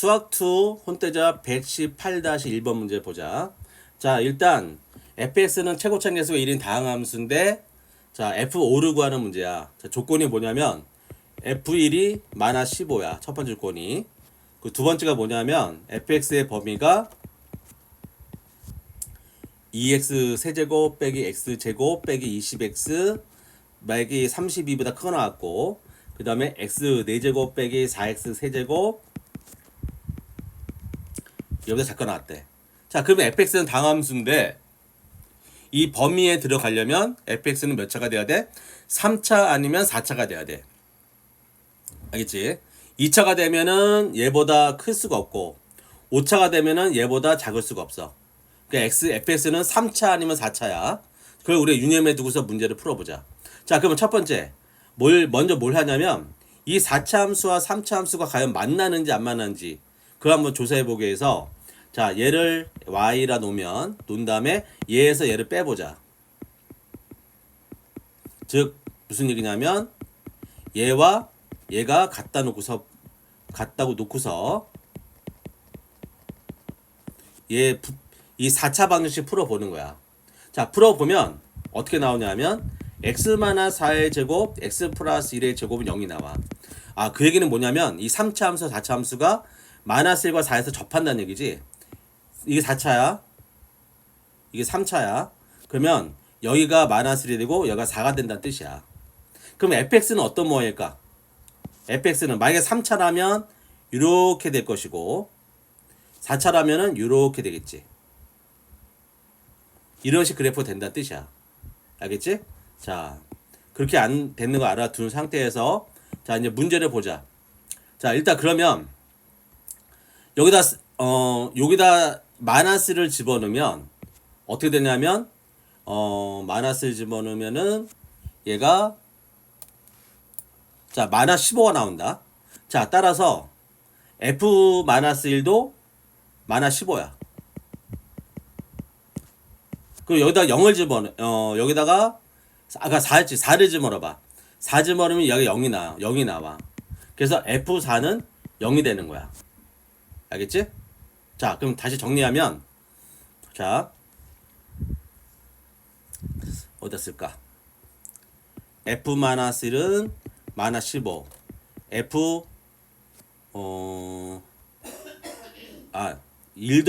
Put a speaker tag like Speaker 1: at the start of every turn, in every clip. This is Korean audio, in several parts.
Speaker 1: 수학2 혼태자 118-1번 문제 보자. 자, 일단 fx는 최고차계수가 1인 다항함수인데 자, f5를 구하는 문제야. 자, 조건이 뭐냐면 f1이 마이너스 15야. 첫 번째 조건이. 그 두 번째가 뭐냐면 fx의 범위가 2x 세제곱 빼기 x제곱 빼기 20x 빼기 32보다 크거나 같고, 그 다음에 x 4제곱 빼기 4x 세제곱 여기다 작가 나왔대. 자, 그러면 fx는 당함수인데 이 범위에 들어가려면 fx는 몇 차가 돼야 돼? 3차 아니면 4차가 돼야 돼. 알겠지? 2차가 되면은 얘보다 클 수가 없고 5차가 되면은 얘보다 작을 수가 없어. 그러니까 fx는 3차 아니면 4차야. 그걸 우리가 유념해 두고서 문제를 풀어보자. 자, 그러면 첫 번째 먼저 뭘 하냐면 이 4차 함수와 3차 함수가 과연 만나는지 안 만나는지 그걸 한번 조사해 보기 위해서, 자, 얘를 y라 놓은 다음에 얘에서 얘를 빼보자. 즉 무슨 얘기냐면 얘와 얘가 같다고 놓고서 이 4차 방정식 풀어보는 거야. 자, 풀어보면 어떻게 나오냐면 x-4의 제곱 x 플러스 1의 제곱은 0이 나와. 아, 그 얘기는 뭐냐면 이 3차 함수 4차 함수가 마이너스 1과 4에서 접한다는 얘기지. 이게 4차야. 이게 3차야. 그러면 여기가 마이너스 1이 되고 여기가 4가 된다는 뜻이야. 그럼 fx는 어떤 모양일까? fx는 만약에 3차라면 이렇게 될 것이고 4차라면은 이렇게 되겠지. 이런 식 그래프가 된다는 뜻이야. 알겠지? 자, 그렇게 안 되는 거 알아둔 상태에서 자, 이제 문제를 보자. 자, 일단 그러면 여기다 마이너스를 집어넣으면 어떻게 되냐면 마이너스를 집어넣으면은 얘가 자, 마이너스 15가 나온다. 자, 따라서 f-1도 마이너스 15야. 그럼 여기다가 0을 여기다가 아까 4였지. 4를 집어넣어봐. 4 집어넣으면 여기 0이 나와. 그래서 f4는 0이 되는 거야. 알겠지? 자, 그럼 다시 정리하면, 자, 어디다 쓸까? f-1은 마이너스 15,1도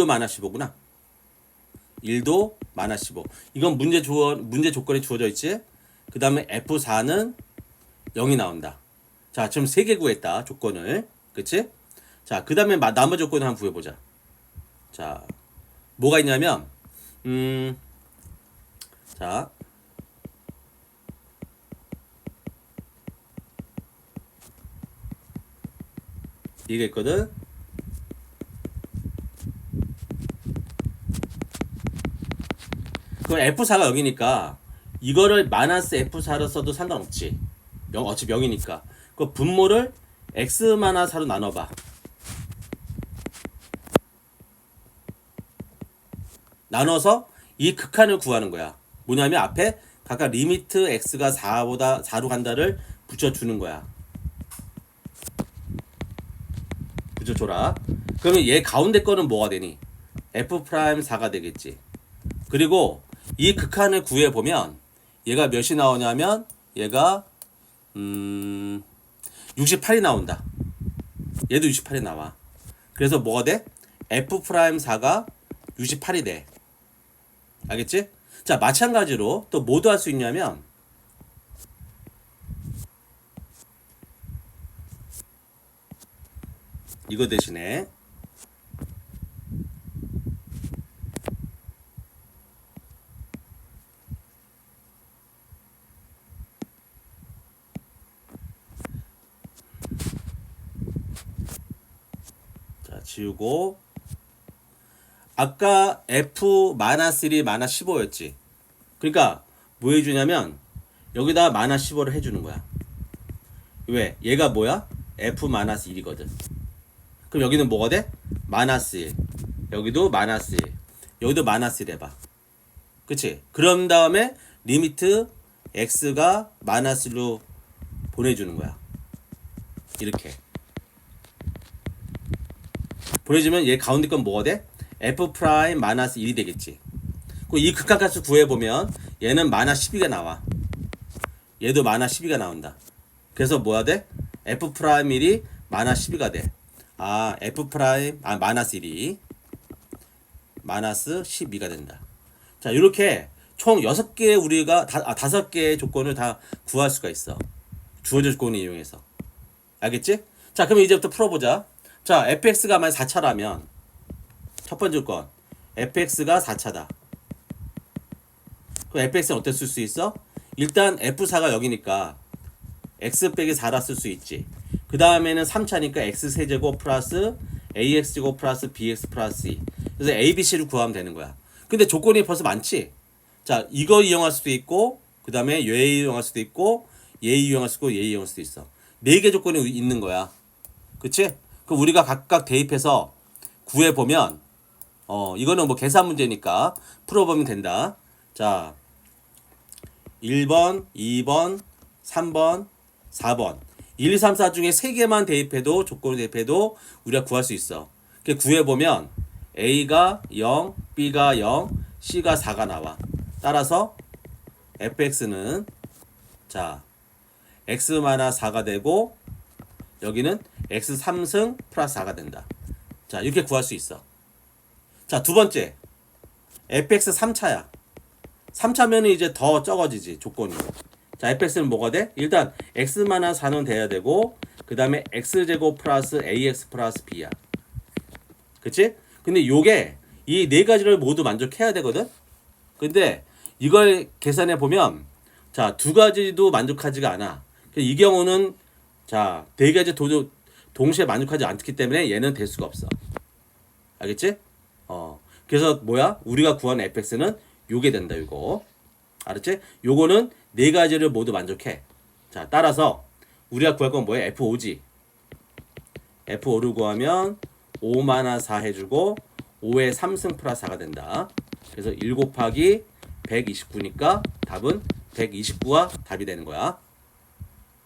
Speaker 1: 마이너스 15구나. 1도 마이너스 15. 이건 문제 조건이 주어져 있지? 그 다음에 f4는 0이 나온다. 자, 지금 3개 구했다. 조건을. 그치? 자, 그 다음에 나머지 조건을 한번 구해보자. 자, 뭐가 있냐면, 자, 이게 있거든. 그럼 F4가 0이니까 이거를 마이너스 F4로 써도 상관없지. 어차피 0이니까. 그 분모를 X-4로 나눠봐. 나눠서 이 극한을 구하는 거야. 뭐냐면 앞에 각각 리미트 X가 4로 간다를 붙여주는 거야. 붙여줘라. 그러면 얘 가운데 거는 뭐가 되니? F'4가 되겠지. 그리고 이 극한을 구해보면 얘가 몇이 나오냐면 얘가 68이 나온다. 얘도 68이 나와. 그래서 뭐가 돼? F'4가 68이 돼. 알겠지? 자, 마찬가지로 또 뭐도 할 수 있냐면 이거 대신에 자, 지우고 아까 f-1이 마이너스 15였지. 그러니까 뭐 해주냐면 여기다 마이너스 15를 해주는 거야. 왜? 얘가 뭐야? f-1이거든. 그럼 여기는 뭐가 돼? 마이너스 1. 여기도 마이너스 1. 여기도 마이너스 1 해봐. 그치? 그런 다음에 리미트 x가 마이너스 1로 보내주는 거야. 이렇게. 보내주면 얘 가운데 건 뭐가 돼? f 프라임 마이너스 1이 되겠지. 이 극한값을 구해보면 얘는 마이너스 12가 나와. 얘도 마이너스 12가 나온다. 그래서 뭐야 돼? f 프라임 1이 마이너스 12가 돼. f 프라임 마이너스 1이 마이너스 12가 된다. 자, 이렇게 총 6개의 우리가 5개의 조건을 다 구할 수가 있어. 주어진 조건을 이용해서. 알겠지? 자, 그럼 이제부터 풀어보자. 자, fx가 만약 4차라면 첫 번째 조건 fx가 4차다. 그럼 fx는 어떻게 쓸 수 있어? 일단 f4가 여기니까 x 빼기 4라 쓸 수 있지. 그 다음에는 3차니까 x세제곱 플러스 ax제곱 플러스 bx 플러스 2. 그래서 a, b, c를 구하면 되는 거야. 근데 조건이 벌써 많지? 자, 이거 이용할 수도 있고, 그 다음에 얘 이용할 수도 있고, 얘 이용할 수도 있고, 얘 이용할 수도 있어. 4개 조건이 있는 거야. 그치? 그럼 우리가 각각 대입해서 구해보면, 이거는 뭐 계산 문제니까 풀어보면 된다. 자, 1번, 2번, 3번, 4번. 1, 2, 3, 4 중에 3개만 대입해도, 조건을 대입해도 우리가 구할 수 있어. 구해보면, A가 0, B가 0, C가 4가 나와. 따라서 fx는 자 x-4가 되고 여기는 x 3승 플러스 4가 된다. 자, 이렇게 구할 수 있어. 자, 두 번째 fx 3차야. 3차면은 이제 더 적어지지 조건이. 자, fx는 뭐가 돼? 일단 x-4는 돼야 되고 그 다음에 x제곱 플러스 ax 플러스 b야. 그치? 근데 요게 이 4가지를 모두 만족해야 되거든? 근데 이걸 계산해 보면 자, 2가지도 만족하지가 않아. 이 경우는 자, 4가지 동시에 만족하지 않기 때문에 얘는 될 수가 없어. 알겠지? 그래서 뭐야? 우리가 구한 fx는 요게 된다. 요거. 알았지? 요거는 4가지를 모두 만족해. 자, 따라서 우리가 구할 건 뭐야? f5지. f5를 구하면 5-4 해주고 5의 3승 플러스 4가 된다. 그래서 1 곱하기 129니까 답은 129가 답이 되는 거야.